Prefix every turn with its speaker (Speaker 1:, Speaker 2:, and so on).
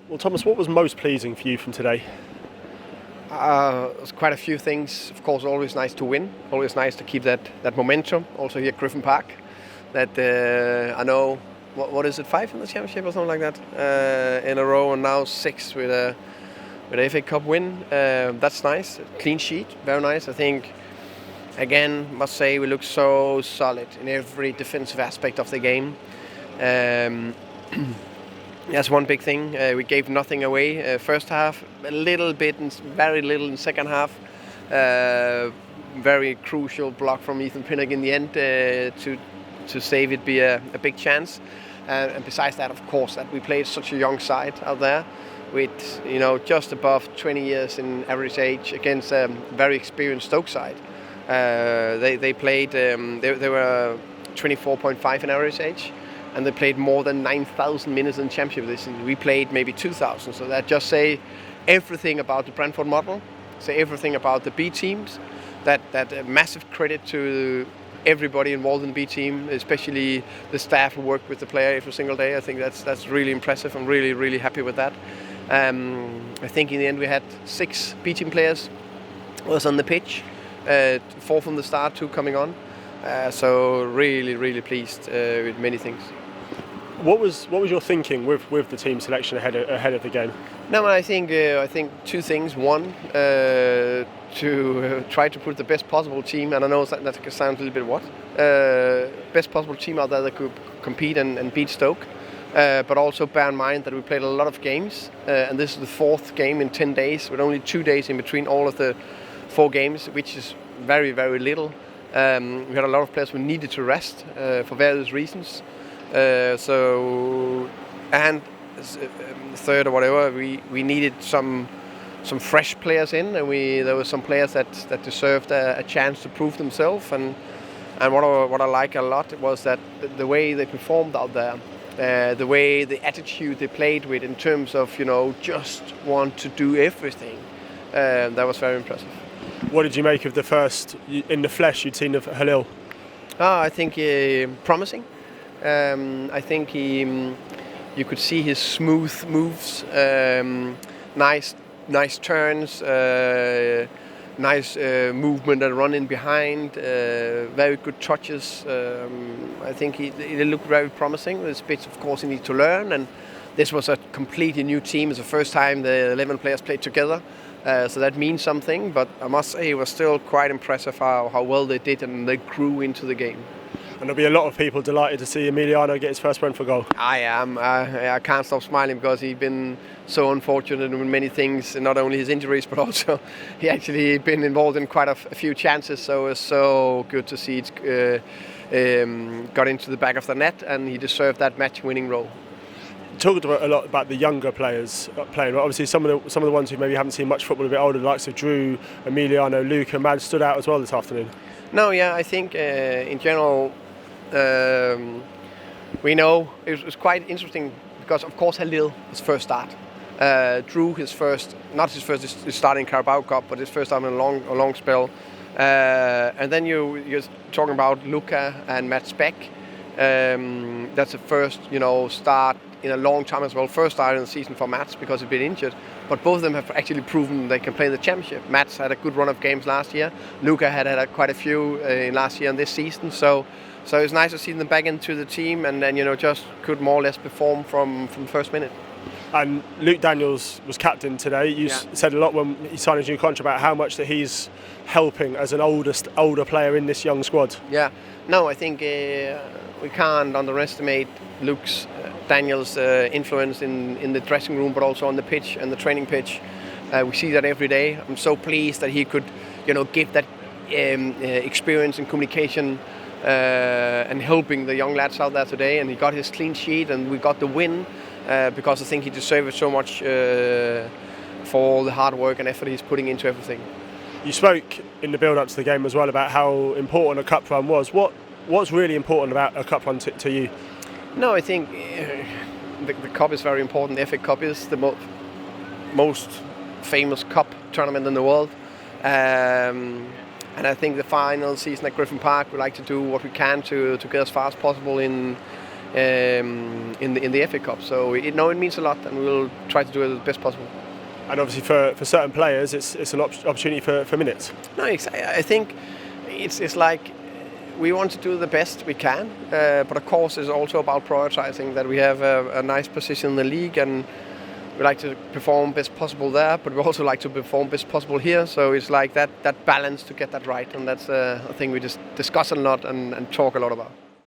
Speaker 1: Well, Thomas, what was most pleasing for you from today?
Speaker 2: There's quite a few things. Of course, always nice to win. Always nice to keep that momentum. Also here at Griffin Park, that I know what is it, 5 in the championship or something like that in a row, and now 6 with a FA Cup win. That's nice. Clean sheet, very nice. I think again must say we look so solid in every defensive aspect of the game. That's one big thing. We gave nothing away first half, a little bit, and very little in second half. Very crucial block from Ethan Pinnock in the end to save it be a big chance. And besides that, of course, that we played such a young side out there with just above 20 years in average age against a very experienced Stoke side. They played. They were 24.5 in average age. And they played more than 9,000 minutes in the championship this season. We played maybe 2,000. So that just say everything about the Brentford model, say everything about the B teams. That massive credit to everybody involved in the B team, especially the staff who work with the player every single day. I think that's really impressive. I'm really, really happy with that. I think in the end we had 6 B team players was on the pitch, 4 from the start, 2 coming on. So really, really pleased with many things.
Speaker 1: What was your thinking with the team selection ahead of the game?
Speaker 2: No, I think 2 things. One, to try to put the best possible team, and I know that sounds a little bit best possible team out there that could compete and beat Stoke. But also bear in mind that we played a lot of games, and this is the 4th game in 10 days, with only 2 days in between all of the 4 games, which is very, very little. We had a lot of players who needed to rest for various reasons. And third or whatever, we needed some fresh players in, and there were some players that deserved a chance to prove themselves. And what I like a lot was that the way they performed out there, the attitude they played with in terms of just want to do everything, that was very impressive.
Speaker 1: What did you make of the first in the flesh you'd seen of Halil?
Speaker 2: I think promising. I think you could see his smooth moves, nice turns, nice movement and running behind, very good touches. I think he looked very promising. There's bits, of course, he needs to learn, and this was a completely new team. It's the first time the 11 players played together. So that means something, but I must say it was still quite impressive how well they did, and they grew into the game.
Speaker 1: And there'll be a lot of people delighted to see Emiliano get his first Brentford goal.
Speaker 2: I am. I can't stop smiling because he's been so unfortunate in many things, and not only his injuries, but also he actually been involved in quite a few chances. So it's so good to see it got into the back of the net, and he deserved that match-winning role.
Speaker 1: Talked a lot about the younger players playing. Obviously, some of the ones who maybe haven't seen much football, a bit older, the likes of Drew, Emiliano, Luca, Mad stood out as well this afternoon.
Speaker 2: No, yeah, I think in general we know it was quite interesting because, of course, Halil his first start, Drew his start in Carabao Cup, but his first time in a long spell, and then you're talking about Luca and Matt Speck. That's the first start in a long time as well. First start in the season for Mats because he'd been injured, but both of them have actually proven they can play the championship. Mats had a good run of games last year. Luca had quite a few in last year and this season. So it's nice to see them back into the team, and then just could more or less perform from the first minute.
Speaker 1: And Luke Daniels was captain today. You said a lot when he signed his new contract about how much that he's helping as an older player in this young squad.
Speaker 2: Yeah, no, I think we can't underestimate Luke's Daniels' influence in the dressing room, but also on the pitch and the training pitch. We see that every day. I'm so pleased that he could, give that experience and communication and helping the young lads out there today. And he got his clean sheet, and we got the win because I think he deserves so much for all the hard work and effort he's putting into everything.
Speaker 1: You spoke in the build-up to the game as well about how important a cup run was. What's really important about a cup run to you?
Speaker 2: No, I think the cup is very important. The FA Cup is the most famous cup tournament in the world. And I think the final season at Griffin Park, we like to do what we can to get as far as possible in in the FA Cup. So it means a lot, and we'll try to do it the best possible.
Speaker 1: And obviously for certain players, it's an opportunity for minutes.
Speaker 2: No, I think it's like we want to do the best we can, but of course it's also about prioritizing that we have a nice position in the league, and we like to perform best possible there, but we also like to perform best possible here. So it's like that balance to get that right, and that's a thing we just discuss a lot and talk a lot about.